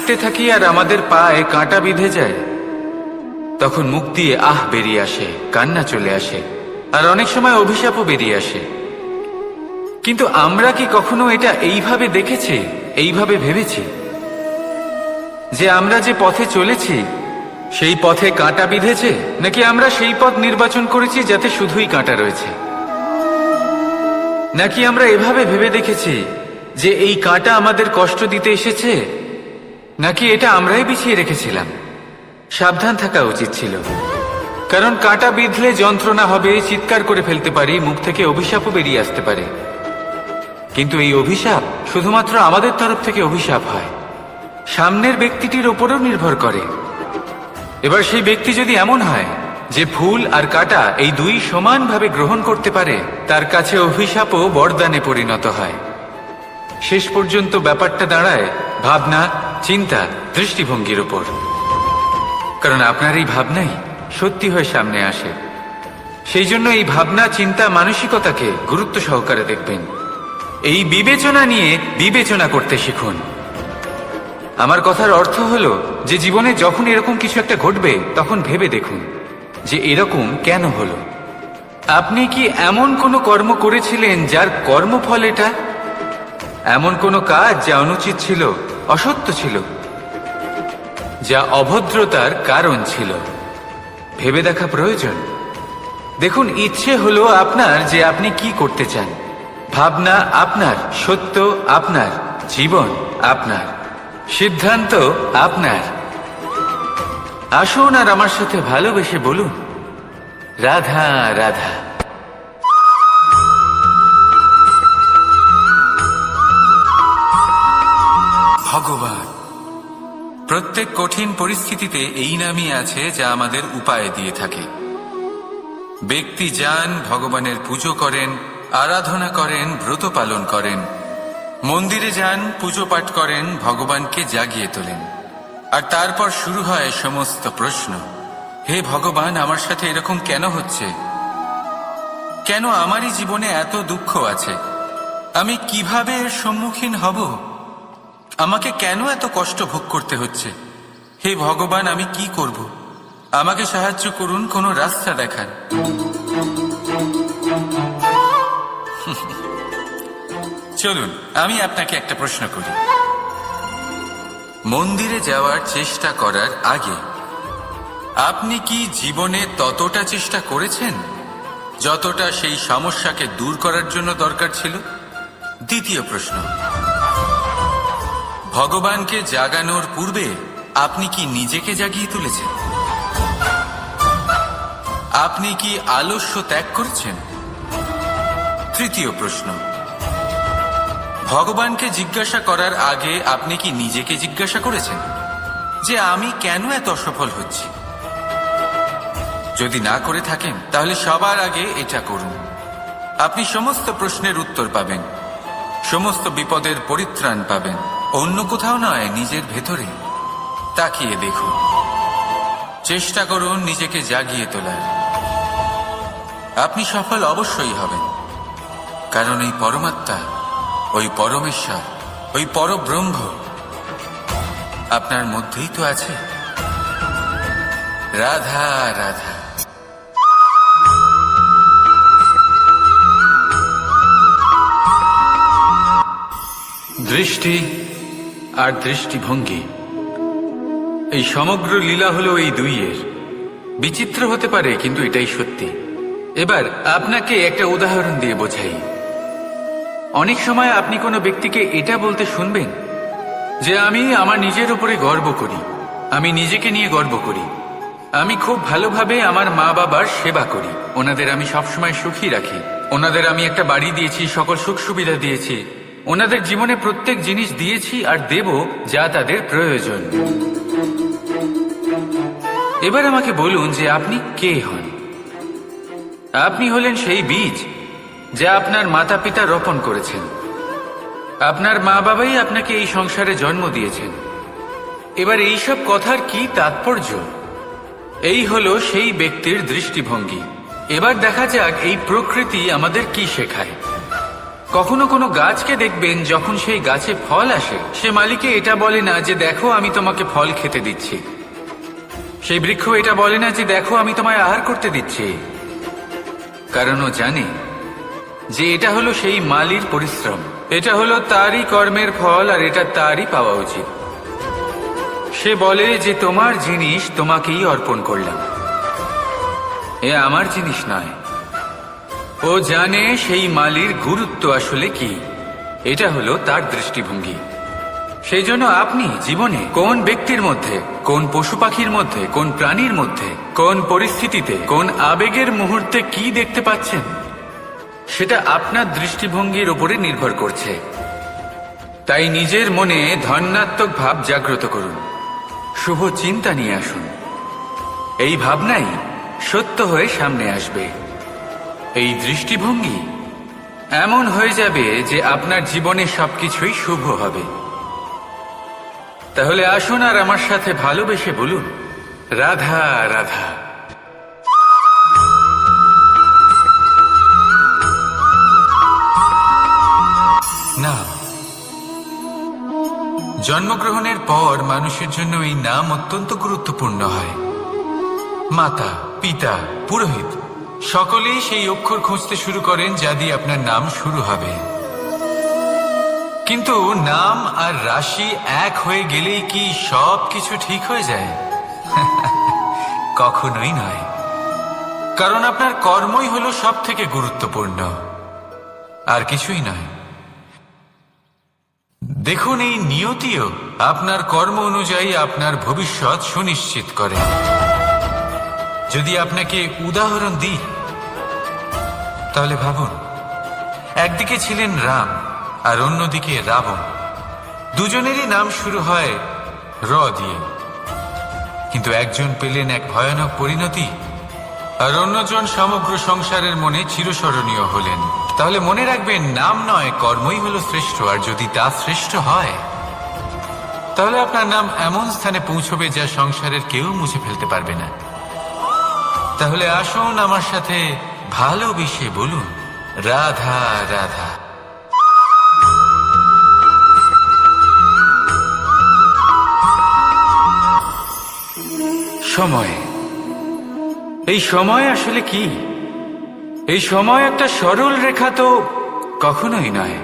হাঁটতে থাকি আর আমাদের পায়ে কাঁটা বিঁধে যায়, তখন মুখ দিয়ে আহ বেরিয়ে আসে, কান্না চলে আসে, আর অনেক সময় অভিশাপও বেরিয়ে আসে। কিন্তু আমরা কি কখনো এটা এইভাবে দেখেছি, এইভাবে ভেবেছি যে আমরা যে পথে চলেছি সেই পথে কাঁটা বিঁধেছে, নাকি আমরা সেই পথ নির্বাচন করেছি যাতে শুধুই কাঁটা রয়েছে? নাকি আমরা এভাবে ভেবে দেখেছি যে এই কাঁটা আমাদের কষ্ট দিতে এসেছে, নাকি এটা আমরাই বিছিয়ে রেখেছিলাম? সাবধান থাকা উচিত ছিল, কারণ কাঁটা বিঁধলে যন্ত্রণা হবে, চিৎকার করে ফেলতে পারি, মুখ থেকে অভিশাপও বেরিয়ে আসতে পারে। কিন্তু এই অভিশাপ শুধুমাত্র আমাদের তরফ থেকে অভিশাপ হয়, সামনের ব্যক্তিটির ওপরও নির্ভর করে। এবার সেই ব্যক্তি যদি এমন হয় যে ফুল আর কাঁটা এই দুই সমানভাবে গ্রহণ করতে পারে, তার কাছে অভিশাপও বরদানে পরিণত হয়। শেষ পর্যন্ত ব্যাপারটা দাঁড়ায় ভাবনা, চিন্তা, দৃষ্টিভঙ্গির উপর। কারণ আপনার এই ভাবনাই সত্যি হয়ে সামনে আসে। সেই জন্য এই ভাবনা, চিন্তা, মানসিকতাকে গুরুত্ব সহকারে দেখবেন। এই বিবেচনা নিয়ে বিবেচনা করতে শিখুন। আমার কথার অর্থ হলো যে জীবনে যখন এরকম কিছু একটা ঘটবে, তখন ভেবে দেখুন যে এরকম কেন হলো। আপনি কি এমন কোনো কর্ম করেছিলেন যার কর্মফল এটা? এমন কোনো কাজ যা অনুচিত ছিল, অসত্য ছিল, যা অভদ্রতার কারণ ছিল? ভেবে দেখা প্রয়োজন। দেখুন, ইচ্ছে হলো আপনার যে আপনি কি করতে চান, ভাবনা আপনার, সত্য আপনার, জীবন আপনার, সিদ্ধান্ত আপনার। আসুন আর আমার সাথে ভালোবেসে বলুন, রাধা রাধা। ভগবান প্রত্যেক কঠিন পরিস্থিতিতে এই নামই আছে যা আমাদের উপায় দিয়ে থাকে। ব্যক্তি যান, ভগবানের পুজো করেন, আরাধনা করেন, ব্রত পালন করেন, মন্দিরে যান, পুজো পাঠ করেন, ভগবানকে জাগিয়ে তোলেন। আর তারপর শুরু হয় সমস্ত প্রশ্ন। হে ভগবান, আমার সাথে এরকম কেন হচ্ছে? কেন আমারই জীবনে এত দুঃখ আছে? আমি কিভাবে এর সম্মুখীন হব? আমাকে কেন এত কষ্ট ভোগ করতে হচ্ছে? হে ভগবান, আমি কি করব? আমাকে সাহায্য করুন, কোনো রাস্তা দেখান। চলুন আমি আপনাকে একটা প্রশ্ন করি। মন্দিরে যাওয়ার চেষ্টা করার আগে আপনি কি জীবনে ততটা চেষ্টা করেছেন যতটা সেই সমস্যাকে দূর করার জন্য দরকার ছিল? দ্বিতীয় প্রশ্ন, ভগবানকে জাগানোর পূর্বে আপনি কি নিজেকে জাগিয়ে তুলেছেন? আপনি কি আলস্য ত্যাগ করেছেন? তৃতীয় প্রশ্ন, ভগবানকে জিজ্ঞাসা করার আগে আপনি কি নিজেকে জিজ্ঞাসা করেছেন যে আমি কেন এত অসফল হচ্ছি? যদি না করে থাকেন তাহলে সবার আগে এটা করুন। আপনি সমস্ত প্রশ্নের উত্তর পাবেন, সমস্ত বিপদের পরিত্রাণ পাবেন। অন্য কোথাও নয়, নিজের ভেতরে তাকিয়ে দেখুন। চেষ্টা করুন নিজেকে জাগিয়ে তোলার। আপনি সফল অবশ্যই হবেন, কারণ এই পরমাত্মা, ওই পরমেশ্বর, ওই পরব্রহ্ম আপনার মধ্যেই তো আছে। রাধা রাধা। দৃষ্টি আর দৃষ্টিভঙ্গি, এই সমগ্র লীলা হলো এই দুইয়ের। বিচিত্র হতে পারে, কিন্তু এটাই সত্যি। এবার আপনাকে একটা উদাহরণ দিয়ে বোঝাই। অনেক সময় আপনি কোনো ব্যক্তিকে এটা বলতে শুনবেন যে আমি আমার নিজের উপরে গর্ব করি, আমি নিজেকে নিয়ে গর্ব করি, আমি খুব ভালোভাবে আমার মা বাবার সেবা করি, ওনাদের আমি সবসময় সুখী রাখি, ওনাদের আমি একটা বাড়ি দিয়েছি, সকল সুখ সুবিধা দিয়েছি, ওনাদের জীবনে প্রত্যেক জিনিস দিয়েছি আর দেব যা তাদের প্রয়োজন। এবার আমাকে বলুন যে আপনি কে হন? আপনি হলেন সেই বীজ যা আপনার মাতা পিতা রোপণ করেছেন। আপনার মা বাবাই আপনাকে এই সংসারে জন্ম দিয়েছেন। এবার এইসব কথার কি তাৎপর্য? এই হলো সেই ব্যক্তির দৃষ্টিভঙ্গি। এবার দেখা যাক এই প্রকৃতি আমাদের কি শেখায়। কখনো কোনো গাছকে দেখবেন, যখন সেই গাছে ফল আসে, সে মালিকে এটা বলে না যে দেখো আমি তোমাকে ফল খেতে দিচ্ছি। সেই বৃক্ষ এটা বলে না যে দেখো আমি তোমায় আহার করতে দিচ্ছি, কারণ ও জানে যে এটা হলো সেই মালির পরিশ্রম, এটা হলো তারই কর্মের ফল, আর এটা তারই পাওয়া উচিত। সে বলে যে তোমার জিনিস তোমাকেই অর্পণ করলাম, এ আমার জিনিস নয়। ও জানে সেই মালির গুরুত্ব আসলে কি, এটা হলো তার দৃষ্টিভঙ্গি। সেই জন্য আপনি জীবনে কোন ব্যক্তির মধ্যে, কোন পশু পাখির মধ্যে, কোন প্রাণীর মধ্যে, কোন পরিস্থিতিতে, কোন আবেগের মুহূর্তে কি দেখতে পাচ্ছেন, সেটা আপনার দৃষ্টিভঙ্গির উপরে নির্ভর করছে। তাই নিজের মনে ধন্যাত্মক ভাব জাগ্রত করুন, শুভ চিন্তা নিয়ে আসুন। এই ভাবনাই সত্য হয়ে সামনে আসবে। এই দৃষ্টিভঙ্গি এমন হয়ে যাবে যে আপনার জীবনে সবকিছুই শুভ হবে। তাহলে আসুন আর আমার সাথে ভালোবেসে বলুন, রাধা রাধা। নাম। জন্মগ্রহণের পর মানুষের জন্য এই নাম অত্যন্ত গুরুত্বপূর্ণ হয়। মাতা, পিতা, পুরোহিত সকলেই সেই অক্ষর খুঁজতে শুরু করেন যা দিয়ে আপনার নাম শুরু হবে। কিন্তু নাম আর রাশি এক হয়ে গেলেই কি সব কিছু ঠিক হয়ে যায়? কখনোই নয়, কারণ আপনার কর্মই হলো সব থেকে গুরুত্বপূর্ণ, আর কিছুই নয়। দেখুন, এই নিয়তিও আপনার কর্ম অনুযায়ী আপনার ভবিষ্যৎ সুনিশ্চিত করে। যদি আপনাকে উদাহরণ দিই, তাহলে ভাবুন, একদিকে ছিলেন রাম আর অন্যদিকে রাবণ। দুজনেরই নাম শুরু হয় র দিয়ে, কিন্তু একজন পেলেন এক ভয়ানক পরিণতি, আর অন্যজন সমগ্র সংসারের মনে চিরস্মরণীয় হলেন। তাহলে মনে রাখবেন, নাম নয়, কর্মই হলো শ্রেষ্ঠ। আর যদি তা শ্রেষ্ঠ হয়, তাহলে আপনার নাম এমন স্থানে পৌঁছবে যা সংসারের কেউ মুছে ফেলতে পারবে না। তাহলে আসুন আমার সাথে ভালোবেসে বলুন, রাধা রাধা। সময়। এই সময় আসলে কি? এই সময় একটা সরল রেখা তো কখনোই নয়।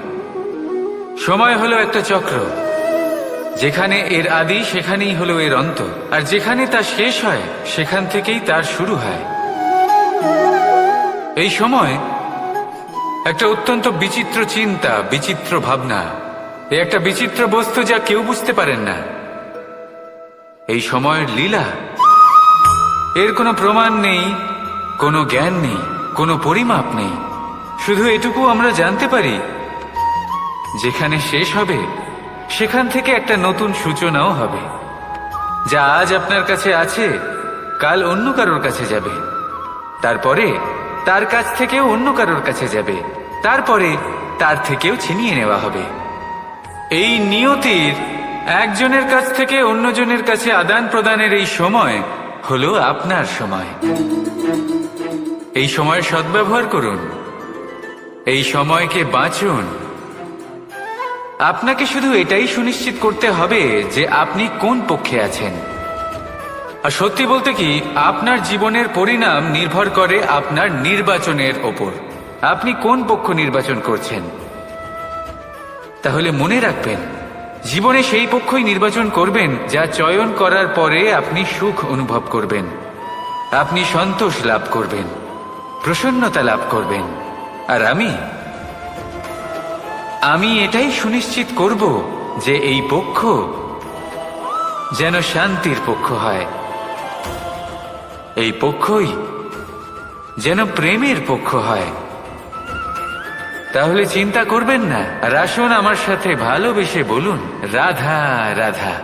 সময় হলো একটা চক্র, যেখানে এর আদি সেখানেই হলো এর অন্ত, আর যেখানে তা শেষ হয় সেখান থেকেই তার শুরু হয়। এই সময় একটা অত্যন্ত বিচিত্র চিন্তা, বিচিত্র ভাবনা, একটা বিচিত্র বস্তু যা কেউ বুঝতে পারেন না। এই সময়ের লীলা, এর কোনো প্রমাণ নেই, কোনো জ্ঞান নেই, কোনো পরিমাপ নেই। শুধু এটুকু আমরা জানতে পারি, যেখানে শেষ হবে সেখান থেকে একটা নতুন সূচনাও হবে। যা আজ আপনার কাছে আছে, কাল অন্য কারোর কাছে যাবে, তারপরে তার কাছ থেকেও অন্য কারোর কাছে যাবে, তারপরে তার থেকেও ছিনিয়ে নেওয়া হবে। এই নিয়তির একজনের কাছ থেকে অন্যজনের কাছে আদান প্রদানের এই সময় হলো আপনার সময়। এই সময়ের সদ্ব্যবহার করুন, এই সময়কে বাঁচুন। আপনাকে শুধু এটাই সুনিশ্চিত করতে হবে যে আপনি কোন পক্ষে আছেন। আর সত্যি বলতে কি, আপনার জীবনের পরিণাম নির্ভর করে আপনার নির্বাচনের ওপর। আপনি কোন পক্ষ নির্বাচন করছেন। তাহলে মনে রাখবেন, জীবনে সেই পক্ষই নির্বাচন করবেন যা চয়ন করার পরে আপনি সুখ অনুভব করবেন, আপনি সন্তোষ লাভ করবেন, প্রসন্নতা লাভ করবেন। আর আমি এটাই সুনিশ্চিত করব যে এই পক্ষ যেন শান্তির পক্ষ হয়, এই পক্ষই যেন প্রেমের পক্ষ হয়। তাহলে চিন্তা করবেন না, আর আসুন আমার সাথে ভালোবেসে বলুন, রাধা রাধা।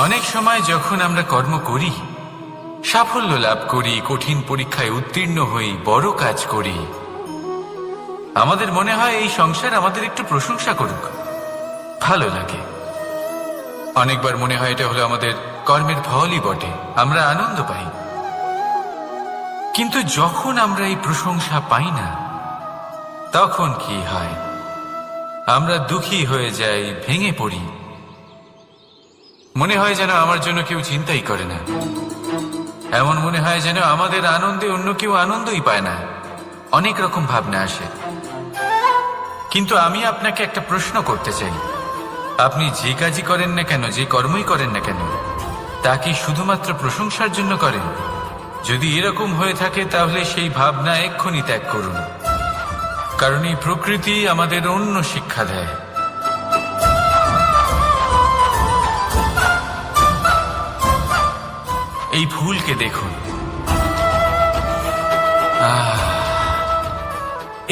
অনেক সময় যখন আমরা কর্ম করি, সাফল্য লাভ করি, কঠিন পরীক্ষায় উত্তীর্ণ হই, বড় কাজ করি, আমাদের মনে হয় এই সংসার আমাদের একটু প্রশংসা করুক, ভালো লাগে। অনেকবার মনে হয় এটা হলো আমাদের কর্মের ফলই বটে, আমরা আনন্দ পাই। কিন্তু যখন আমরা এই প্রশংসা পাই না, তখন কি হয়? আমরা দুঃখী হয়ে যাই, ভেঙে পড়ি। মনে হয় যেন আমার জন্য কেউ চিন্তাই করে না। এমন মনে হয় যেন আমাদের আনন্দে অন্য কেউ আনন্দই পায় না। অনেক রকম ভাবনা আসে। কিন্তু আমি আপনাকে একটা প্রশ্ন করতে চাই, আপনি যে কাজই করেন না কেন, যে কর্মই করেন না কেন, তা কি শুধুমাত্র প্রশংসার জন্য করেন? যদি এরকম হয়ে থাকে তাহলে সেই ভাবনা এক্ষুনি ত্যাগ করুন। কারণ এই প্রকৃতি আমাদের অন্য শিক্ষা দেয়। এই ফুলকে দেখুন,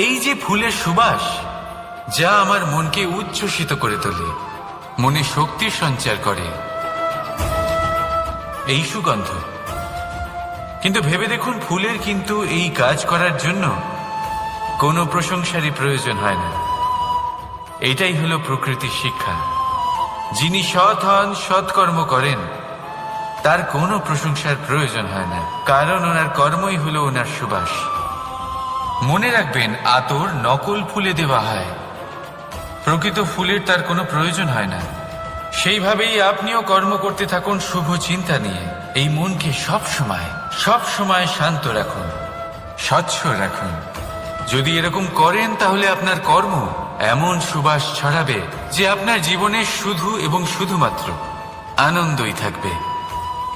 এই যে ফুলের সুবাস, যা আমার মনকে উচ্ছ্বসিত করে তোলে, মনে শক্তির সঞ্চার করে, এই সুগন্ধ। কিন্তু ভেবে দেখুন, ফুলের কিন্তু এই কাজ করার জন্য কোনো প্রশংসারই প্রয়োজন হয় না। এটাই হলো প্রকৃতির শিক্ষা। যিনি সৎ হন, সৎকর্ম করেন, তার কোনো প্রশংসার প্রয়োজন হয় না, কারণ ওনার কর্মই হলো ওনার সুবাস। মনে রাখবেন, আতর নকল ফুলে দেওয়া হয়, প্রকৃত ফুলের তার কোনো প্রয়োজন হয় না। সেইভাবেই আপনিও কর্ম করতে থাকুন শুভ চিন্তা নিয়ে। এই মনকে সব সময় শান্ত রাখুন, স্বচ্ছ রাখুন। যদি এরকম করেন তাহলে আপনার কর্ম এমন সুবাস ছড়াবে যে আপনার জীবনে শুধু এবং শুধুমাত্র আনন্দই থাকবে।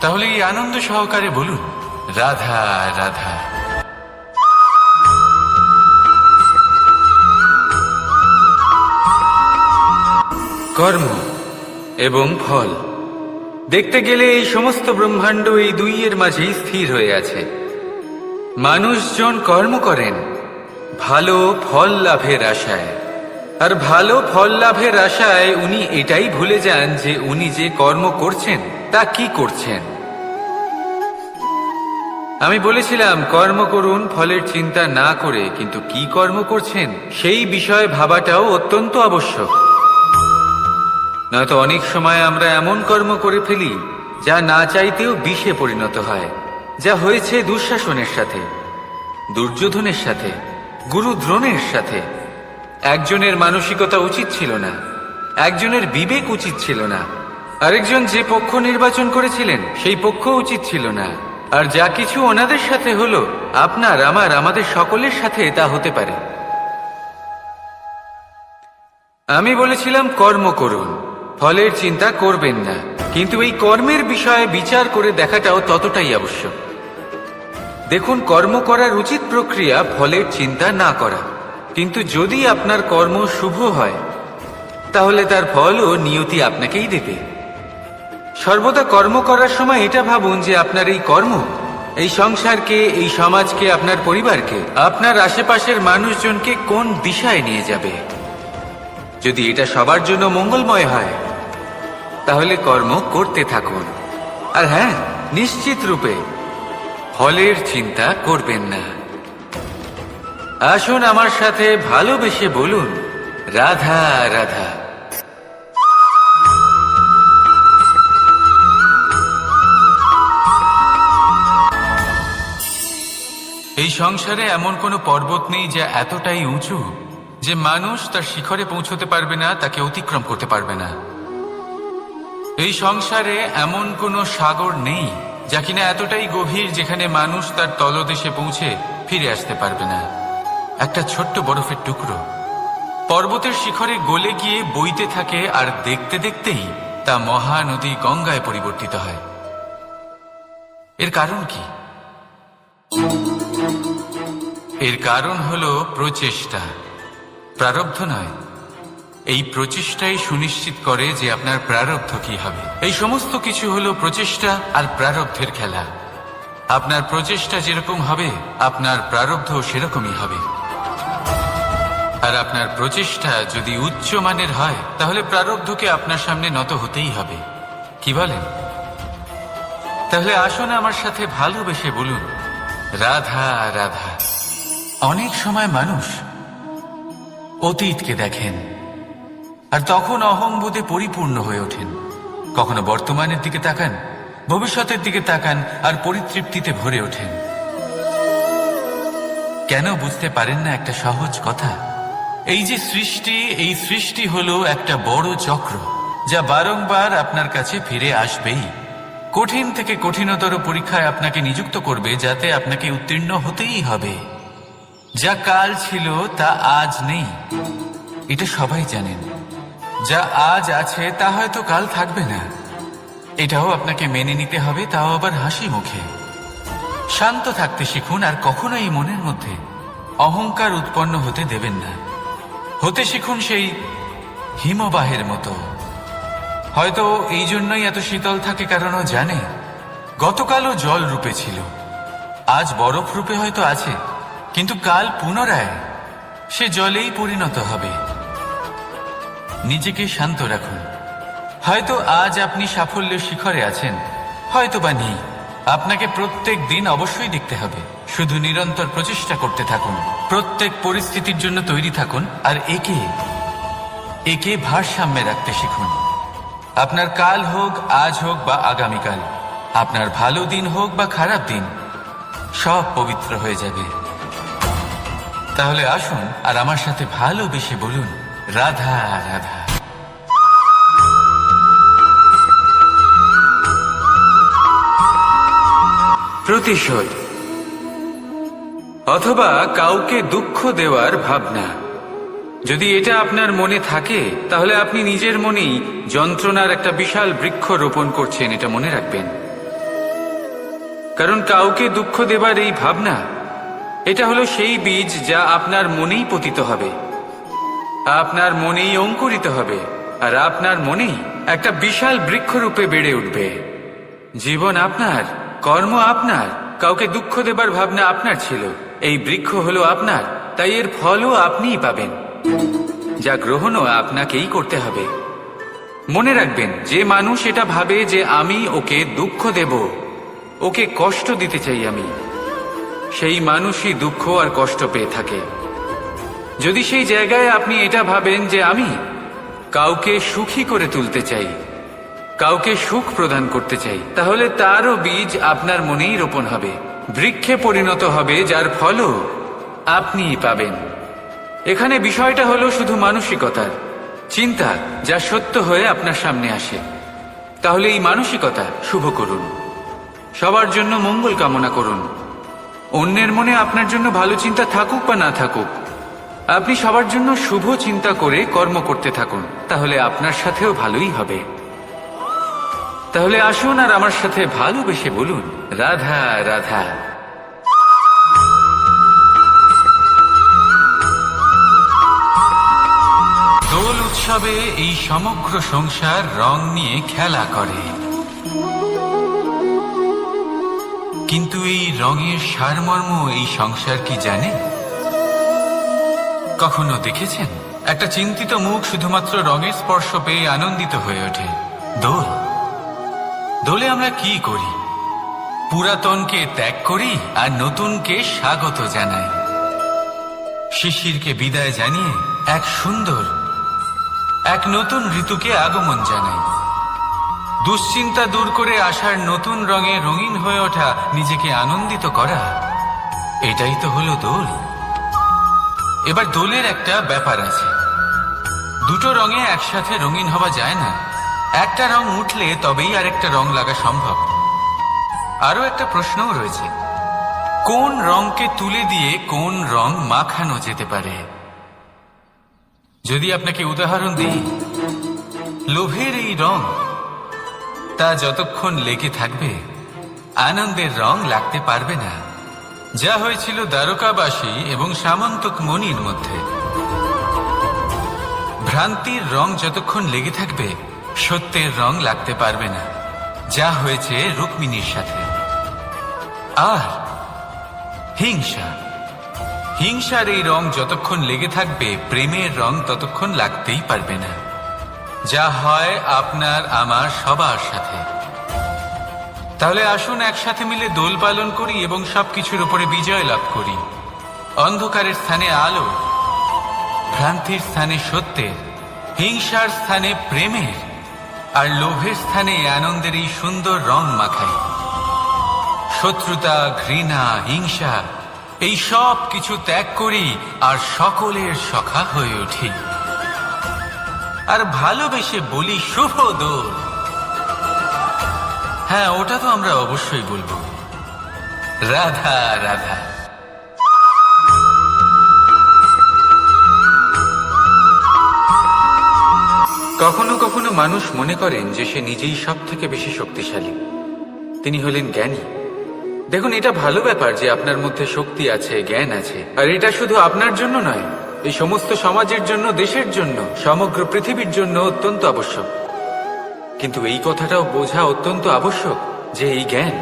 তাহলে এই আনন্দ সহকারে বলুন, রাধা রাধা। কর্ম এবং ফল দেখতে গেলে এই সমস্ত ব্রহ্মাণ্ড এই দুইয়ের মাঝেই স্থির হয়ে আছে। মানুষজন কর্ম করেন ভালো ফল লাভের আশায়, আর ভালো ফল লাভের আশায় উনি এটাই ভুলে যান যে উনি যে কর্ম করছেন তা কি করছেন। আমি বলেছিলাম কর্ম করুন ফলের চিন্তা না করে, কিন্তু কি কর্ম করছেন সেই বিষয়ে ভাবাটাও অত্যন্ত আবশ্যক। নয়তো অনেক সময় আমরা এমন কর্ম করে ফেলি যা না চাইতেও বিষে পরিণত হয়। যা হয়েছে দুঃশাসনের সাথে, দুর্যোধনের সাথে, গুরু দ্রোণের সাথে। একজনের মানসিকতা উচিত ছিল না, একজনের বিবেক উচিত ছিল না, আরেকজন যে পক্ষ নির্বাচন করেছিলেন সেই পক্ষ উচিত ছিল না। আর যা কিছু ওনাদের সাথে হলো, আপনার আমাদের সকলের সাথে তা হতে পারে। আমি বলেছিলাম কর্ম করুন, ফলের চিন্তা করবেন না, কিন্তু এই কর্মের বিষয়ে বিচার করে দেখাটাও ততটাই আবশ্যক। দেখুন, কর্ম করার উচিত প্রক্রিয়া ফলের চিন্তা না করা, কিন্তু যদি আপনার কর্ম শুভ হয় তাহলে তার ফলও নিয়তি আপনাকেই দেবে। সর্বদা কর্ম করার সময় এটা ভাবুন যে আপনার এই কর্ম এই সংসারকে, এই সমাজকে, আপনার পরিবারকে, আপনার আশেপাশের মানুষজনকে কোন দিশায় নিয়ে যাবে। যদি এটা সবার জন্য মঙ্গলময় হয় তাহলে কর্ম করতে থাকুন। আর হ্যাঁ, নিশ্চিত রূপে ফলের চিন্তা করবেন না। আসুন আমার সাথে ভালোবেসে বলুন, রাধা রাধা। এই সংসারে এমন কোনো পর্বত নেই যা এতটাই উঁচু যে মানুষ তার শিখরে পৌঁছতে পারবে না, তাকে অতিক্রম করতে পারবে না। এই সংসারে এমন কোনো সাগর নেই যা কিনা এতটাই গভীর যেখানে মানুষ তার তলদেশে পৌঁছে ফিরে আসতে পারবে না। একটা ছোট্ট বরফের টুকরো পর্বতের শিখরে গলে গিয়ে বইতে থাকে, আর দেখতে দেখতেই তা মহানদী গঙ্গায় পরিবর্তিত হয়। এর কারণ কি? এর কারণ হলো প্রচেষ্টা, প্রারব্ধ নয়। এই প্রচেষ্টাই সুনিশ্চিত করে যে আপনার প্রারব্ধ কি হবে। এই সমস্ত কিছু হলো প্রচেষ্টা আর প্রারব্ধের খেলা। আপনার প্রচেষ্টা যেরকম হবে আপনার প্রারব্ধ সেরকমই হবে। আর আপনার প্রচেষ্টা যদি উচ্চ মানের হয় তাহলে প্রারব্ধকে আপনার সামনে নত হতেই হবে। কি বলেন? তাহলে আসুন আমার সাথে ভালোবেসে বলুন, রাধা রাধা। অনেক সময় মানুষ অতীতকে দেখেন আর তখন অহংবোধে পরিপূর্ণ হয়ে ওঠেন। কখনো বর্তমানের দিকে তাকান ভবিষ্যতের দিকে তাকান আর পরিতৃপ্তিতে ভরে ওঠেন। কেন বুঝতে পারেন না একটা সহজ কথা? এই যে সৃষ্টি, এই সৃষ্টি হলো একটা বড় চক্র, যা বারংবার আপনার কাছে ফিরে আসবেই। কঠিন থেকে কঠিনতর পরীক্ষায় আপনাকে নিযুক্ত করবে, যাতে আপনাকে উত্তীর্ণ হতেই হবে। যা কাল ছিল তা আজ নেই, এটা সবাই জানেন। যা আজ আছে তা হয়তো কাল থাকবে না, এটাও আপনাকে মেনে নিতে হবে, তাও আবার হাসি মুখে। শান্ত থাকতে শিখুন আর কখনোই মনের মধ্যে অহংকার উৎপন্ন হতে দেবেন না। হতে শিখুন সেই হিমবাহের মতো। হয়তো এই জন্যই এত শীতল থাকে, কারণ ও জানে গতকালও জল রূপে ছিল, আজ বরফ রূপে হয়তো আছে, কিন্তু কাল পুনরায় সে জলেই পরিণত হবে। নিজেকে শান্ত রাখুন। হয়তো আজ আপনি সাফল্যের শিখরে আছেন, হয়তো বা নেই। আপনাকে প্রত্যেক দিন অবশ্যই দেখতে হবে। শুধু নিরন্তর প্রচেষ্টা করতে থাকুন, প্রত্যেক পরিস্থিতির জন্য তৈরি থাকুন, আর একে ভারসাম্যে রাখতে শিখুন। আপনার কাল হোক, আজ হোক বা আগামীকাল, আপনার ভালো দিন হোক বা খারাপ দিন, সব পবিত্র হয়ে যাবে। তাহলে আসুন আর আমার সাথে ভালোবেসে বলুন, রাধা রাধা। প্রতিশোধ অথবা কাউকে দুঃখ দেওয়ার ভাবনা, যদি এটা আপনার মনে থাকে, তাহলে আপনি নিজের মনেই যন্ত্রণার একটা বিশাল বৃক্ষ রোপণ করছেন, এটা মনে রাখবেন। কারণ কাউকে দুঃখ দেবার এই ভাবনা, এটা হলো সেই বীজ যা আপনার মনেই পতিত হবে, আপনার মনেই অঙ্কুরিত হবে, আর আপনার মনেই একটা বিশাল বৃক্ষরূপে বেড়ে উঠবে। জীবন আপনার, কর্ম আপনার, কাউকে দুঃখ দেবার ভাবনা আপনার ছিল, এই বৃক্ষ হলো আপনার, তাই এর ফলও আপনিই পাবেন, যা গ্রহণও আপনাকেই করতে হবে। মনে রাখবেন, যে মানুষ এটা ভাবে যে আমি ওকে দুঃখ দেব, ওকে কষ্ট দিতে চাই আমি, সেই মানুষই দুঃখ আর কষ্ট পেয়ে থাকে। যদি সেই জায়গায় আপনি এটা ভাবেন যে আমি কাউকে সুখী করে তুলতে চাই, কাউকে সুখ প্রদান করতে চাই, তাহলে তারও বীজ আপনার মনেই রোপণ হবে, বৃক্ষে পরিণত হবে, যার ফলও আপনিই পাবেন। এখানে বিষয়টা হলো শুধু মানসিকতার চিন্তা, যা সত্য হয়ে আপনার সামনে আসে। তাহলে এই মানসিকতা শুভ করুন, সবার জন্য মঙ্গল কামনা করুন। অন্যের মনে আপনার জন্য ভালো চিন্তা থাকুক বা না থাকুক, আপনি সবার জন্য শুভ চিন্তা করে কর্ম করতে থাকুন, তাহলে আপনার সাথেও ভালোই হবে। তাহলে আসুন আর আমার সাথে ভালোবেসে বলুন, রাধা রাধা। দোল উৎসবে এই সমগ্র সংসার রং নিয়ে খেলা করে, কিন্তু এই রঙের সারমর্ম এই সংসার কি জানে? কখনো দেখেছেন একটা চিন্তিত মুখ শুধুমাত্র রঙের স্পর্শ পেয়ে আনন্দিত হয়ে ওঠে? দোলে আমরা কি করি? পুরাতনকে ত্যাগ করি আর নতুনকে স্বাগত জানাই। শিশিরকে বিদায় জানিয়ে এক সুন্দর, এক নতুন ঋতুকে আগমন জানাই। দুশ্চিন্তা দূর করে আসার নতুন রঙে রঙিন হয়ে ওঠা, নিজেকে আনন্দিত করা, এটাই তো হলো দোল। এবার দোলের একটা ব্যাপার আছে, দুটো রঙে একসাথে রঙিন হওয়া যায় না। একটা রং উঠলে তবেই আরেকটা রং লাগা সম্ভব। আরো একটা প্রশ্নও রয়েছে, কোন রংকে তুলে দিয়ে কোন রং মাখানো যেতে পারে? যদি আপনাকে উদাহরণ দিই, লোভের এই রং, তা যতক্ষণ লেগে থাকবে আনন্দের রং লাগতে পারবে না, যা হয়েছিল দ্বারকাবাসী এবং সামন্তক মণির মধ্যে। ভ্রান্তির রং যতক্ষণ লেগে থাকবে সত্যের রং লাগতে পারবে না, যা হয়েছে রুক্মিণীর সাথে। আর হিংসার এই রং যতক্ষণ লেগে থাকবে প্রেমের রং ততক্ষণ লাগতেই পারবে না, যা হয় আপনার আমার সবার সাথে। তাহলে আসুন একসাথে মিলে দোল পালন করি এবং সবকিছুর উপরে বিজয় লাভ করি। অন্ধকারের স্থানে আলো, ভ্রান্তির স্থানে সত্যের, হিংসার স্থানে প্রেমের, আর লোভের স্থানে আনন্দের এই সুন্দর রং মাখাই। শত্রুতা, ঘৃণা, হিংসা এই সব কিছু ত্যাগ করি আর সকলের সখা হয়ে উঠি। আর ভালোবেসে বলি শুভ দোল। হ্যাঁ, ওটা তো আমরা অবশ্যই বলবো, রাধা রাধা। কখনো কখনো মানুষ মনে করেন যে সে নিজেই সব থেকে বেশি শক্তিশালী, তিনি হলেন জ্ঞানী। দেখুন, এটা ভালো ব্যাপার যে আপনার মধ্যে শক্তি আছে, জ্ঞান আছে, আর এটা শুধু আপনার জন্য নয়, এই সমস্ত সমাজের জন্য, দেশের জন্য, সমগ্র পৃথিবীর জন্য অত্যন্ত আবশ্যক। কিন্তু এই কথাটাও বোঝা অত্যন্ত আবশ্যক যে এই জ্ঞান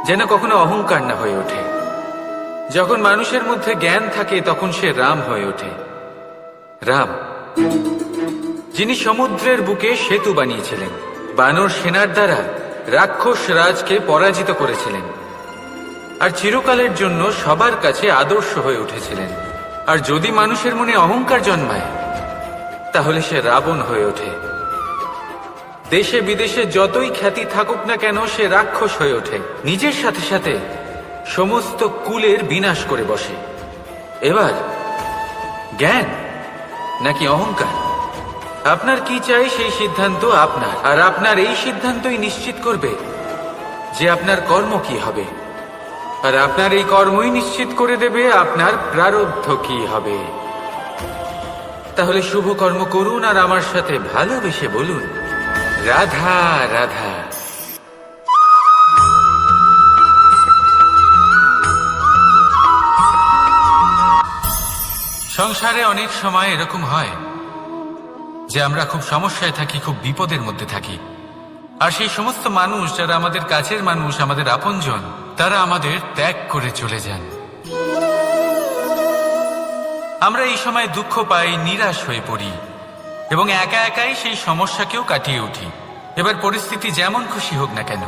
যেন কখনো অহংকার না হয়ে ওঠে। যখন মানুষের মধ্যে জ্ঞান থাকে তখন সে রাম হয়ে ওঠে। রাম, যিনি সমুদ্রের বুকে সেতু বানিয়েছিলেন, বানর সেনার দ্বারা রাক্ষস রাজকে পরাজিত করেছিলেন, আর চিরকালের জন্য সবার কাছে আদর্শ হয়ে উঠেছিলেন। আর যদি মানুষের মনে অহংকার জন্মায় তাহলে সে রাবণ হয়ে ওঠে। দেশে বিদেশে যতই খ্যাতি থাকুক না কেন, সে রাক্ষস হয়ে ওঠে, নিজের সাথে সাথে সমস্ত কুলের বিনাশ করে বসে। এবার জ্ঞান নাকি অহংকার, আপনার কি চাই সেই সিদ্ধান্ত আপনার, আর আপনার এই সিদ্ধান্তই নিশ্চিত করবে যে আপনার কর্ম কি হবে, আর আপনার এই কর্মই নিশ্চিত করে দেবে আপনার প্রারব্ধ কি হবে। তাহলে শুভ কর্ম করুন আর আমার সাথে ভালোবেসে বলুন, রাধা রাধা। সংসারে অনেক সময় এরকম হয় যে আমরা খুব সমস্যায় থাকি, খুব বিপদের মধ্যে থাকি, আর সেই সমস্ত মানুষ যারা আমাদের কাছের মানুষ, আমাদের আপনজন, তারা আমাদের ত্যাগ করে চলে যান। আমরা এই সময় দুঃখ পাই, নিরাশ হয়ে পড়ি এবং একা একাই সেই সমস্যাকেও কাটিয়ে উঠি। এবার পরিস্থিতি যেমন খুশি হোক না কেন,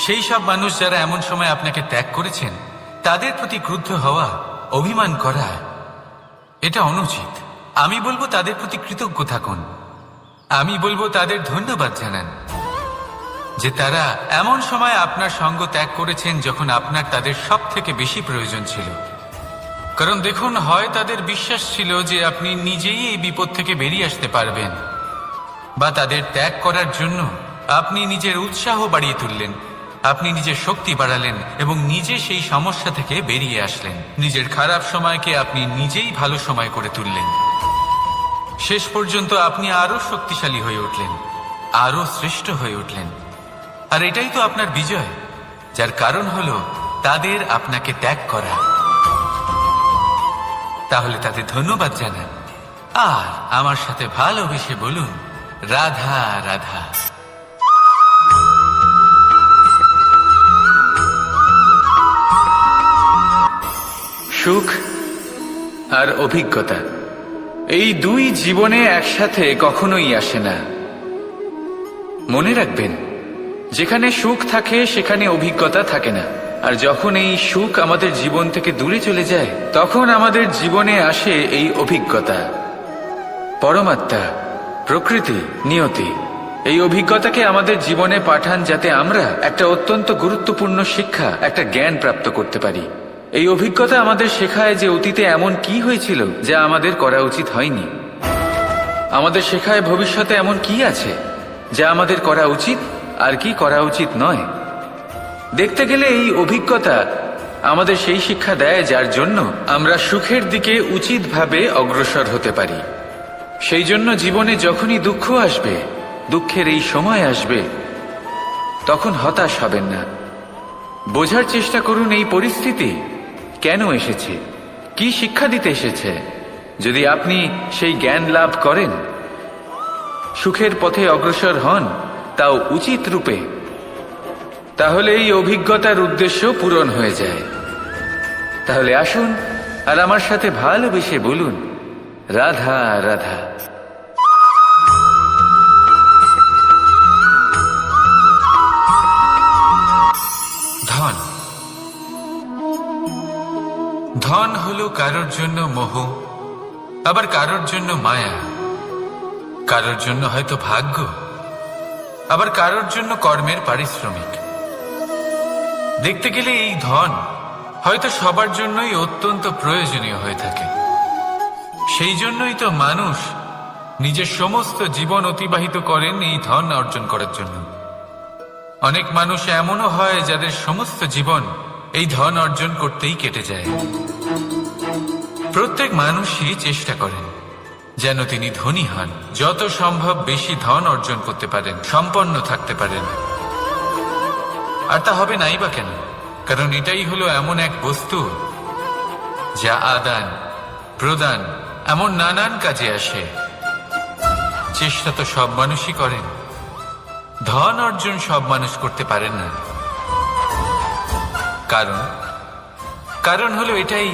সেই সব মানুষ যারা এমন সময় আপনাকে ত্যাগ করেছেন তাদের প্রতি ক্রুদ্ধ হওয়া, অভিমান করা, এটা অনুচিত। আমি বলবো তাদের প্রতি কৃতজ্ঞ থাকুন। আমি বলবো তাদের ধন্যবাদ জানান যে তারা এমন সময় আপনার সঙ্গ ত্যাগ করেছেন যখন আপনার তাদের সব থেকে বেশি প্রয়োজন ছিল। কারণ দেখুন, হয় তাদের বিশ্বাস ছিল যে আপনি নিজেই এই বিপদ থেকে বেরিয়ে আসতে পারবেন, বা তাদের ত্যাগ করার জন্য আপনি নিজের উৎসাহ বাড়িয়ে তুললেন, আপনি নিজের শক্তি বাড়ালেন এবং নিজে সেই সমস্যা থেকে বেরিয়ে আসলেন। নিজের খারাপ সময়কে আপনি নিজেই ভালো সময় করে তুললেন। শেষ পর্যন্ত আপনি আরো শক্তিশালী হয়ে উঠলেন, আরো শ্রেষ্ঠ হয়ে উঠলেন। আর এটাই তো আপনার বিজয়, যার কারণ হলো তাদের আপনাকে ত্যাগ করা। তাহলে তাদের ধন্যবাদ জানান আর আমার সাথে ভালোবেসে বলুন, রাধা রাধা। সুখ আর অভিজ্ঞতা, এই দুই জীবনে একসাথে কখনোই আসে না। মনে রাখবেন, যেখানে সুখ থাকে সেখানে অভিজ্ঞতা থাকে না। আর যখন এই সুখ আমাদের জীবন থেকে দূরে চলে যায়, তখন আমাদের জীবনে আসে এই অভিজ্ঞতা। পরমাত্মা, প্রকৃতি, নিয়তি এই অভিজ্ঞতাকে আমাদের জীবনে পাঠান যাতে আমরা একটা অত্যন্ত গুরুত্বপূর্ণ শিক্ষা, একটা জ্ঞান প্রাপ্ত করতে পারি। এই অভিজ্ঞতা আমাদের শেখায় যে অতীতে এমন কি হয়েছিল যা আমাদের করা উচিত হয়নি। আমাদের শেখায় ভবিষ্যতে এমন কি আছে যা আমাদের করা উচিত আর কি করা উচিত নয়। দেখতে গেলে এই অভিজ্ঞতা আমাদের সেই শিক্ষা দেয় যার জন্য আমরা সুখের দিকে উচিতভাবে অগ্রসর হতে পারি। সেই জন্য জীবনে যখনই দুঃখ আসবে, দুঃখের এই সময় আসবে, তখন হতাশ হবেন না। বোঝার চেষ্টা করুন এই পরিস্থিতি কেন এসেছে, কি শিক্ষা দিতে এসেছে। যদি আপনি সেই জ্ঞান লাভ করেন, সুখের পথে অগ্রসর হন, তাও উচিত রূপে, তাহলে এই অভিজ্ঞতার উদ্দেশ্য পূরণ হয়ে যায়। তাহলে আসুন আর আমার সাথে ভালোবেসে বলুন, রাধা রাধা। ধন, ধন হলো কারোর জন্য মোহ, আবার কারোর জন্য মায়া, কারোর জন্য হয়তো ভাগ্য, আবার কারোর জন্য কর্মের পারিশ্রমিক। দেখতে গেলে এই ধন হয়তো সবার জন্যই অত্যন্ত প্রয়োজনীয় হয়ে থাকে। সেই জন্যই তো মানুষ নিজের সমস্ত জীবন অতিবাহিত করেন এই ধন অর্জন করার জন্য। অনেক মানুষ এমনও হয় যাদের সমস্ত জীবন এই ধন অর্জন করতেই কেটে যায়। প্রত্যেক মানুষই চেষ্টা করেন যেন তিনি ধনী হন, যত সম্ভব বেশি ধন অর্জন করতে পারেন, সম্পন্ন থাকতে পারেন। আর তা হবে নাই বা কেন? কারণ এটাই হলো এমন এক বস্তু যা আদান প্রদান এমন নানান কাজে আসে। চেষ্টা তো সব মানুষই করেন, ধন অর্জন সব মানুষ করতে পারেন না। কারণ হলো এটাই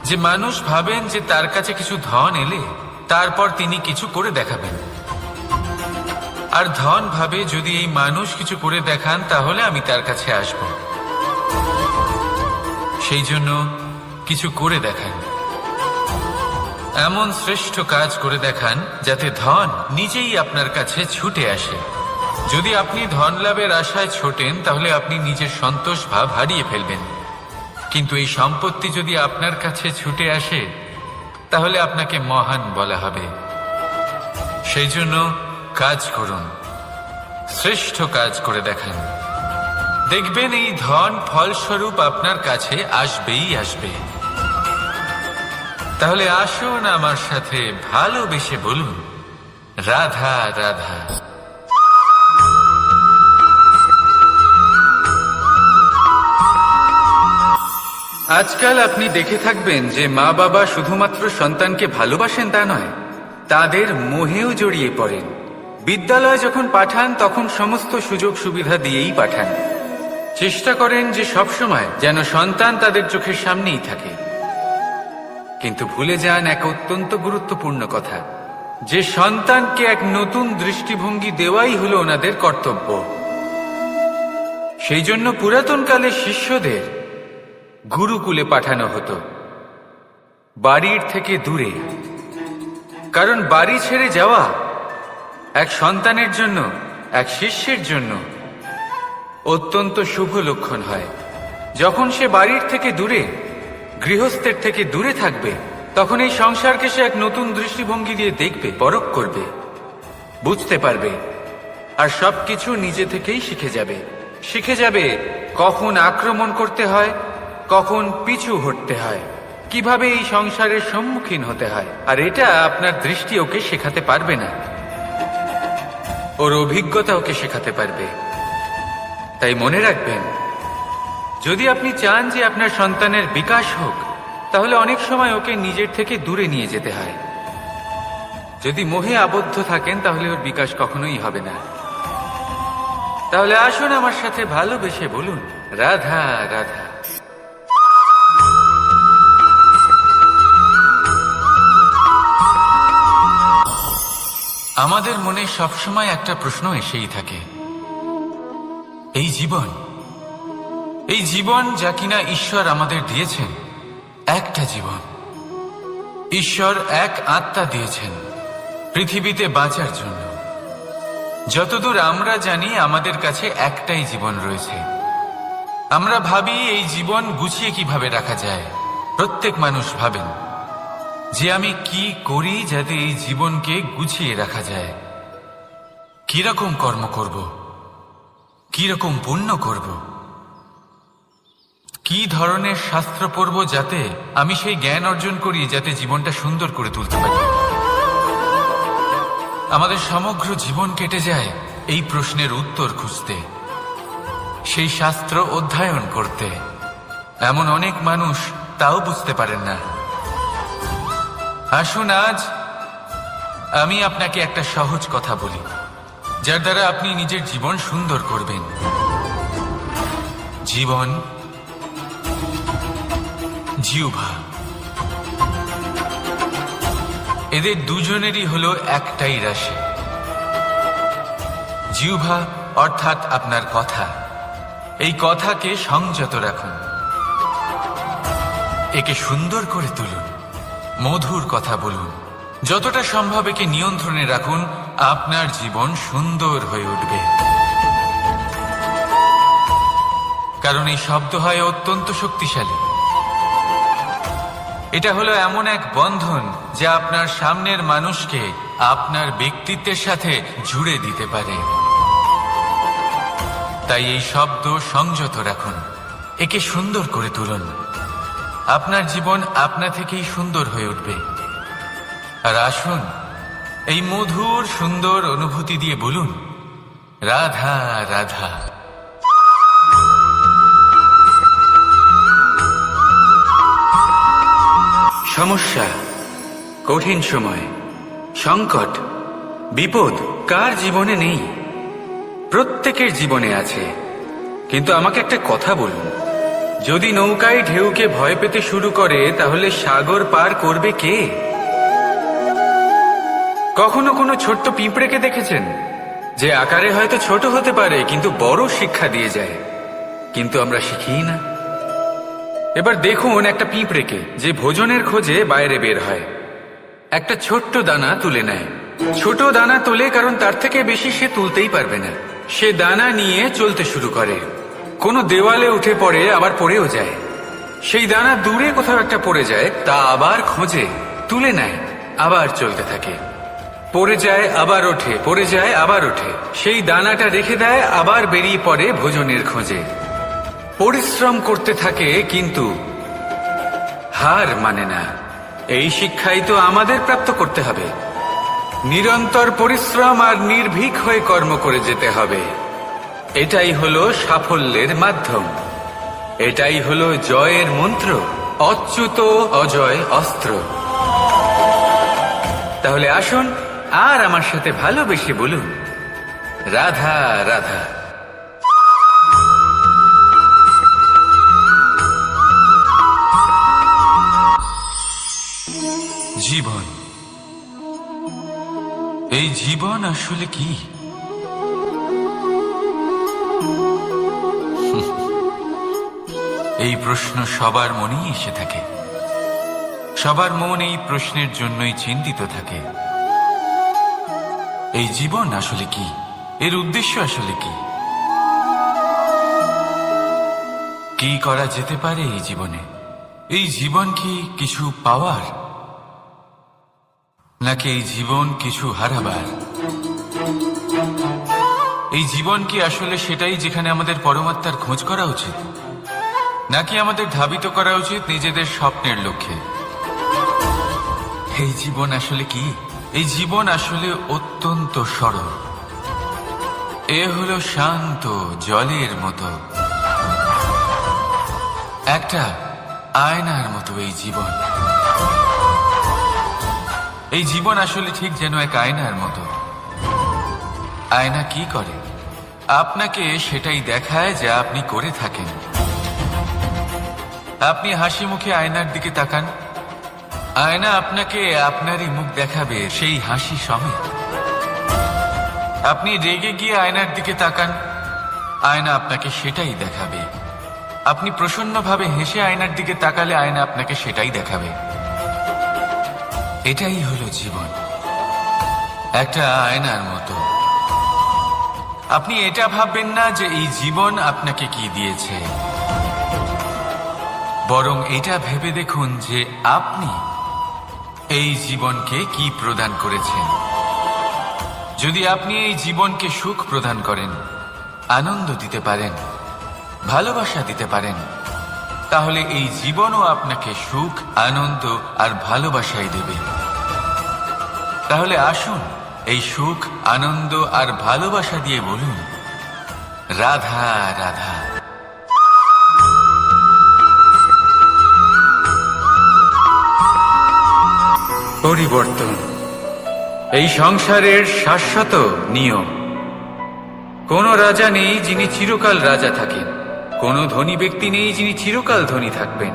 যে মানুষ ভাবেন যে তার কাছে কিছু ধন এলে তারপর তিনি কিছু করে দেখাবেন, আর ধন ভাবে যদি এই মানুষ কিছু করে দেখান তাহলে আমি তার কাছে আসব। সেই জন্য কিছু করে দেখান, এমন শ্রেষ্ঠ কাজ করে দেখান যাতে ধন নিজেই আপনার কাছে ছুটে আসে। যদি আপনি ধন লাভের আশায় ছোটেন তাহলে আপনি নিজের সন্তোষ ভাব হারিয়ে ফেলবেন। কিন্তু এই সম্পত্তি যদি আপনার কাছে ছুটে আসে তাহলে আপনাকে মহান বলা হবে। সেই জন্য কাজ করুন, শ্রেষ্ঠ কাজ করে দেখান, দেখবেন এই ধন ফলস্বরূপ আপনার কাছে আসবেই আসবে। তাহলে আসুন আমার সাথে ভালোবেসে বলুন, রাধা রাধা। আজকাল আপনি দেখে থাকবেন যে মা বাবা শুধুমাত্র সন্তানকে ভালোবাসেন তা নয়, তাদের মোহেও জড়িয়ে পড়েন। বিদ্যালয়ে যখন পাঠান তখন সমস্ত সুযোগ সুবিধা দিয়েই পাঠান। চেষ্টা করেন যে সবসময় যেন সন্তান তাদের চোখের সামনেই থাকে। কিন্তু ভুলে যান এক অত্যন্ত গুরুত্বপূর্ণ কথা, যে সন্তানকে এক নতুন দৃষ্টিভঙ্গি দেওয়াই হলো ওনাদের কর্তব্য। সেই জন্য পুরাতন কালে শিষ্যদের গুরুকুলে পাঠানো হতো, বাড়ির থেকে দূরে। কারণ বাড়ি ছেড়ে যাওয়া এক সন্তানের জন্য, এক শিষ্যের জন্য অত্যন্ত শুভ লক্ষণ হয়। যখন সে বাড়ির থেকে দূরে, গৃহস্থের থেকে দূরে থাকবে, তখন এই সংসারকে সে এক নতুন দৃষ্টিভঙ্গি দিয়ে দেখবে, পরখ করবে, বুঝতে পারবে, আর সবকিছু নিজে থেকেই শিখে যাবে কখন আক্রমণ করতে হয়, কখন পিছু হটতে হয়, কিভাবে এই সংসারের সম্মুখীন হতে হয়। আর এটা আপনার দৃষ্টি ওকে শেখাতে পারবে না, ওর অভিজ্ঞতা ওকে শেখাতে পারবে। তাই মনে রাখবেন, যদি আপনি চান যে আপনার সন্তানের বিকাশ হোক, তাহলে অনেক সময় ওকে নিজের থেকে দূরে নিয়ে যেতে হয়। যদি মোহে আবদ্ধ থাকেন তাহলে ওর বিকাশ কখনোই হবে না। তাহলে আসুন আমার সাথে ভালোবেসে বলুন, রাধা রাধা। আমাদের মনে সবসময় একটা প্রশ্ন এসেই থাকে, এই জীবন যা কিনা ঈশ্বর আমাদের দিয়েছেন, একটা জীবন, ঈশ্বর এক আত্মা দিয়েছেন পৃথিবীতে বাঁচার জন্য। যতদূর আমরা জানি আমাদের কাছে একটাই জীবন রয়েছে। আমরা ভাবি এই জীবন গুছিয়ে কিভাবে রাখা যায়। প্রত্যেক মানুষ ভাবেন যে আমি কি করি যাতে এই জীবনকে গুছিয়ে রাখা যায়, কিরকম কর্ম করব, কিরকম পুণ্য করব, কি ধরনের শাস্ত্র পড়ব যাতে আমি সেই জ্ঞান অর্জন করি যাতে জীবনটা সুন্দর করে তুলতে পারি। আমাদের সমগ্র জীবন কেটে যায় এই প্রশ্নের উত্তর খুঁজতে, সেই শাস্ত্র অধ্যয়ন করতে। এমন অনেক মানুষ তাও বুঝতে পারেন না। আসুন আজ আমি আপনাকে একটা সহজ কথা বলি, যার দ্বারা আপনি নিজের জীবন সুন্দর করবেন। জীবন, জিহ্বা, এদের দুজনেরই হলো একটাই রাশি। জিহ্বা অর্থাৎ আপনার কথা, এই কথাকে সংযত রাখুন, একে সুন্দর করে তুলুন, মধুর কথা বলুন, যতটা সম্ভব একে নিয়ন্ত্রণে রাখুন, আপনার জীবন সুন্দর হয়ে উঠবে। কারণ এই শব্দ হয় অত্যন্ত শক্তিশালী। এটা হলো এমন এক বন্ধন যা আপনার সামনের মানুষকে আপনার ব্যক্তিত্বের সাথে জুড়ে দিতে পারে। তাই এই শব্দ সংযত রাখুন, একে সুন্দর করে তুলুন। আপনার জীবন আপনা থেকেই সুন্দর হয়ে উঠবে। আর আসুন, এই মধুর সুন্দর অনুভূতি দিয়ে বলুন, রাধা রাধা। সমস্যা, কঠিন সময়, সংকট, বিপদ কার জীবনে নেই? প্রত্যেকের জীবনে আছে। কিন্তু আমাকে একটা কথা বলুন, যদি নৌকায় ঢেউকে ভয় পেতে শুরু করে তাহলে সাগর পার করবে কে? কখনো কোনো ছোট্ট পিঁপড়েকে দেখেছেন, যে আকারে হয়তো ছোট হতে পারে কিন্তু বড় শিক্ষা দিয়ে যায়? কিন্তু আমরা শিখি না। এবার দেখুন একটা পিঁপড়েকে, যে ভোজনের খোঁজে বাইরে বের হয়, একটা ছোট্ট দানা তুলে নেয়। ছোট দানা তোলে কারণ তার থেকে বেশি সে তুলতেই পারবে না। সে দানা নিয়ে চলতে শুরু করে, কোনো দেওয়ালে উঠে পড়ে, আবার পড়েও যায়। সেই দানা দূরে কোথাও একটা পড়ে যায়, তা আবার খোঁজে, তুলে নেয়, আবার চলতে থাকে। পড়ে যায়, আবার ওঠে, পড়ে যায়, আবার ওঠে। সেই দানাটা রেখে দেয়, আবার বেরিয়ে পড়ে ভোজনের খোঁজে। পরিশ্রম করতে থাকে কিন্তু হার মানে না। এই শিক্ষাই তো আমাদের প্রাপ্ত করতে হবে। নিরন্তর পরিশ্রম আর নির্ভীক হয়ে কর্ম করে যেতে হবে। এটাই হলো সাফল্যের মাধ্যম, এটাই হলো জয়ের মন্ত্র, অচ্যুত অজয় অস্ত্র। তাহলে আসুন আর আমার সাথে ভালোবেসে বলুন, রাধা রাধা। জীবন, এই জীবন আসলে কি? এই প্রশ্ন সবার মনেই এসে থাকে। সবার মন এই প্রশ্নের জন্যই চিন্তিত থাকে। এই জীবন আসলে কি? এর উদ্দেশ্য আসলে কি? কি করা যেতে পারে এই জীবনে? এই জীবন কি কিছু পাওয়ার, নাকি এই জীবন কিছু হারাবার? এই জীবন কি আসলে সেটাই যেখানে আমাদের পরমাত্মার খোঁজ করা উচিত, নাকি আমাদের ধাবিত করা উচিত নিজেদের স্বপ্নের লক্ষ্যে? এই জীবন আসলে কি? এই জীবন আসলে অত্যন্ত সরল। এ হলো শান্ত জলের মতো, একটা আয়নার মতো এই জীবন। এই জীবন আসলে ঠিক যেন এক আয়নার মতো। আয়না কি করে? আপনাকে সেটাই দেখায় যা আপনি করে থাকেন। আপনি হাসি মুখে আয়নার দিকে তাকান, আয়না আপনাকে আপনারই মুখ দেখাবে, সেই হাসি সমেত। আপনি রেগে গিয়ে আয়নার দিকে তাকান, আয়না আপনাকে সেটাই দেখাবে। আপনি প্রসন্নভাবে হেসে আয়নার দিকে তাকালে আয়না আপনাকে সেটাই দেখাবে। এটাই হলো জীবন, একটা আয়নার মতো। আপনি এটা ভাববেন না যে এই জীবন আপনাকে কি দিয়েছে, বরং এটা ভেবে দেখুন যে আপনি এই জীবনকে কি প্রদান করেছেন। যদি আপনি এই জীবনকে সুখ প্রদান করেন, আনন্দ দিতে পারেন, ভালোবাসা দিতে পারেন, তাহলে এই জীবনও আপনাকে সুখ, আনন্দ আর ভালোবাসাই দেবে। তাহলে আসুন এই সুখ, আনন্দ আর ভালোবাসা দিয়ে বলুন, রাধা রাধা। পরিবর্তন এই সংসারের শাশ্বত নিয়ম। কোন রাজা নেই যিনি চিরকাল রাজা থাকেন, কোন ধনী ব্যক্তি নেই যিনি চিরকাল ধনী থাকবেন।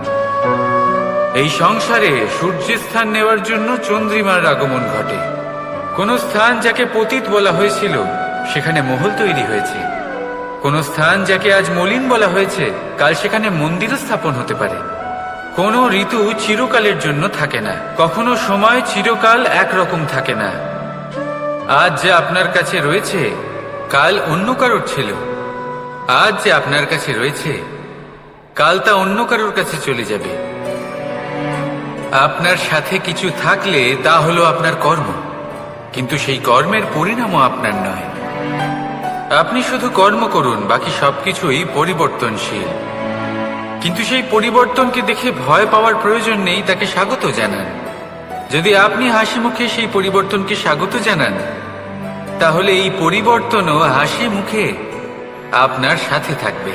এই সংসারে সূর্যের স্থান নেওয়ার জন্য চন্দ্রিমার আগমন ঘটে। কোন স্থান যাকে পতিত বলা হয়েছিল সেখানে মহল তৈরি হয়েছে। কোন স্থান যাকে আজ মলিন বলা হয়েছে কাল সেখানে মন্দিরও স্থাপন হতে পারে। কোনো ঋতু চিরকালের জন্য থাকে না, কখনো সময় চিরকাল একরকম থাকে না। আজ যে আপনার কাছে রয়েছে কাল অন্য কারোর ছিল, আজ যে আপনার কাছে রয়েছে কাল তা অন্য কারোর কাছে চলে যাবে। আপনার সাথে কিছু থাকলে তা হলো আপনার কর্ম, কিন্তু সেই কর্মের পরিণামও আপনার নয়। আপনি শুধু কর্ম করুন, বাকি সবকিছুই পরিবর্তনশীল। কিন্তু সেই পরিবর্তনকে দেখে ভয় পাওয়ার প্রয়োজন নেই, তাকে স্বাগত জানান। যদি আপনি হাসি মুখে সেই পরিবর্তনকে স্বাগত জানান, তাহলে এই পরিবর্তনও হাসি মুখে আপনার সাথে থাকবে।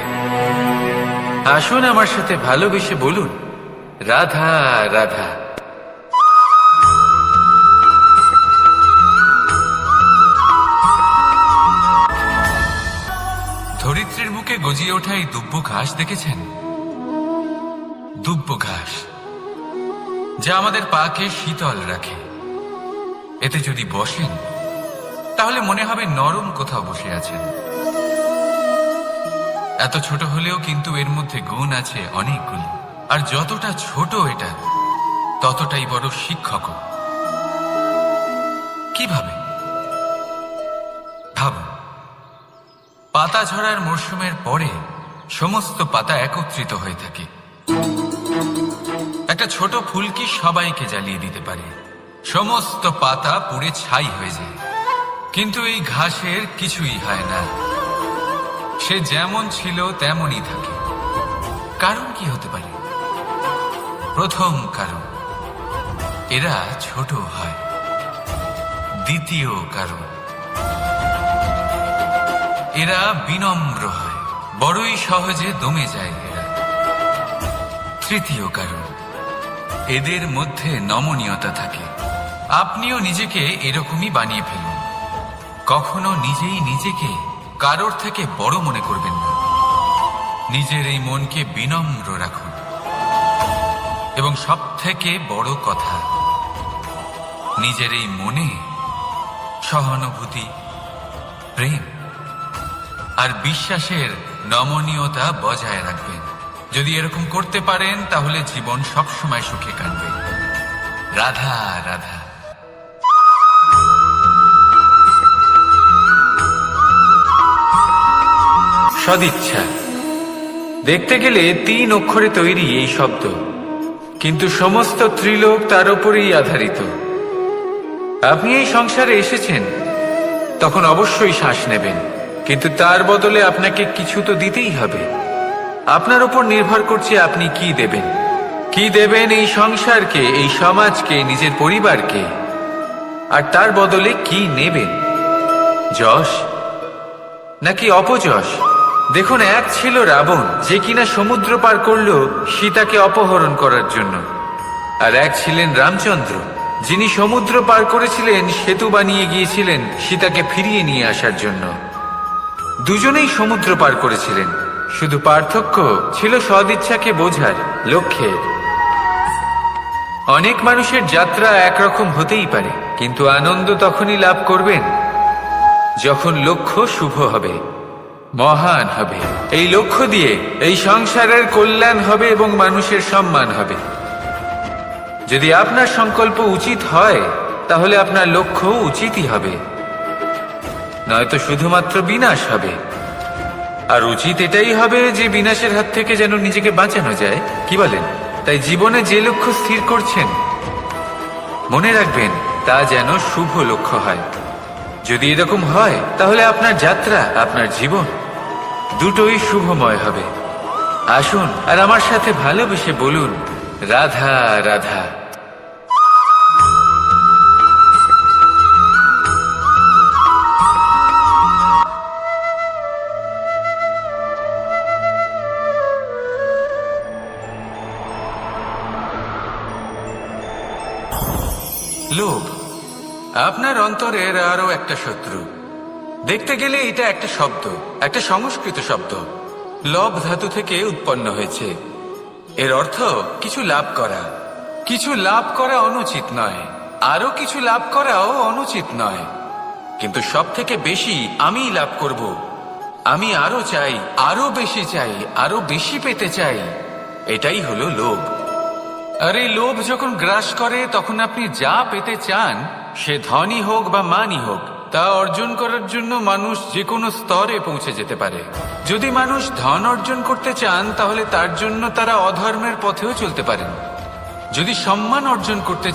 আসুন আমার সাথে ভালোবেসে বলুন, রাধা রাধা। ধরিত্রীর বুকে গজিয়ে ওঠা এই দুব্ব ঘাস দেখেছেন? দুব্ব ঘাস, যা আমাদের পাকে শীতল রাখে। এতে যদি বসেন তাহলে মনে হবে নরম কোথাও বসে আছেন। এত ছোট হলেও কিন্তু এর মধ্যে গুণ আছে অনেকগুলো, আর যতটা ছোট এটা ততটাই বড় শিক্ষকও। কিভাবে? ভাবুন, পাতা ঝরার মরশুমের পরে সমস্ত পাতা একত্রিত হয়ে থাকে। একটা ছোট ফুলকি সবাইকে জ্বালিয়ে দিতে পারে, সমস্ত পাতা পুড়ে ছাই হয়ে যায়। কিন্তু এই ঘাসের কিছুই হয় না, সে যেমন ছিল তেমনই থাকে। কারণ কি হতে পারে? প্রথম কারণ, এরা ছোট হয়। দ্বিতীয় কারণ, এরা বিনম্র হয়, বড়ই সহজে দমে যায় এরা। তৃতীয় কারণ, এদের মধ্যে নমনীয়তা থাকে। আপনিও নিজেকে এরকমই বানিয়ে ফেলুন। কখনো নিজেই নিজেকে কারোর থেকে বড় মনে করবেন না। নিজের এই মনকে বিনম্র রাখুন। এবং সব থেকে বড় কথা, নিজের এই মনে সহানুভূতি, প্রেম আর বিশ্বাসের নমনীয়তা বজায় রাখবেন। যদি এরকম করতে পারেন তাহলে জীবন সবসময় সুখে কাটবে। রাধা রাধা। সদিচ্ছা, দেখতে গেলে 3 অক্ষরে তৈরি এই শব্দ, কিন্তু সমস্ত ত্রিলোক তার উপরেই আধারিত। আপনি এই সংসারে এসেছেন, তখন অবশ্যই শ্বাস নেবেন, কিন্তু তার বদলে আপনাকে কিছু তো দিতেই হবে। আপনার উপর নির্ভর করছে আপনি কি দেবেন। কি দেবেন এই সংসারকে, এই সমাজকে, নিজের পরিবারকে, আর তার বদলে কি নেবেন? যশ নাকি অপযশ? দেখুন, এক ছিল রাবণ, যে কিনা সমুদ্র পার করলো সীতাকে অপহরণ করার জন্য, আর এক ছিলেন রামচন্দ্র, যিনি সমুদ্র পার করেছিলেন, সেতু বানিয়ে গিয়েছিলেন সীতাকে ফিরিয়ে নিয়ে আসার জন্য। দুজনেই সমুদ্র পার করেছিলেন, শুধু পার্থক্য ছিল সদিচ্ছাকে বোঝার, লক্ষ্যের। অনেক মানুষের যাত্রা একরকম হতেই পারে, কিন্তু আনন্দ তখনই লাভ করবেন যখন লক্ষ্য শুভ হবে, মহান হবে। এই লক্ষ্য দিয়ে এই সংসারের কল্যাণ হবে এবং মানুষের সম্মান হবে। যদি আপনার সংকল্প উচিত হয়, তাহলে আপনার লক্ষ্য উচিতই হবে, নয়তো শুধুমাত্র বিনাশ হবে। আর উচিত এটাই হবে যে বিনাশের হাত থেকে যেন নিজেকে বাঁচানো যায়, কি বলেন? তাই জীবনে যে লক্ষ্য স্থির করছেন, মনে রাখবেন তা যেন শুভ লক্ষ্য হয়। যদি এরকম হয়, তাহলে আপনার যাত্রা, আপনার জীবন দুটোই শুভময় হবে। আসুন আর আমার সাথে ভালোবেসে বলুন, রাধা রাধা। লোভ আপনার অন্তরের আরো একটা শত্রু। দেখতে গেলে এটা একটা শব্দ, একটা সংস্কৃত শব্দ, লব ধাতু থেকে উৎপন্ন হয়েছে। এর অর্থ কিছু লাভ করা। কিছু লাভ করা অনুচিত নয়, আরো কিছু লাভ করাও অনুচিত নয়, কিন্তু সব থেকে বেশি আমি লাভ করব, আমি আরো চাই, আরো বেশি চাই, আরো বেশি পেতে চাই, এটাই হলো লোভ। আর এই লোভ যখন গ্রাস করে তখন আপনি যা পেতে চান, সে ধনই হোক বা মানই হোক, তা অর্জন করার জন্য মানুষ যে কোনো স্তরে পৌঁছে যেতে পারে। যদি মানুষ ধন অর্জন করতে চান তাহলে তার জন্য তারা অধর্মের পথেও চলতে পারেন। যদি সম্মান অর্জন করতে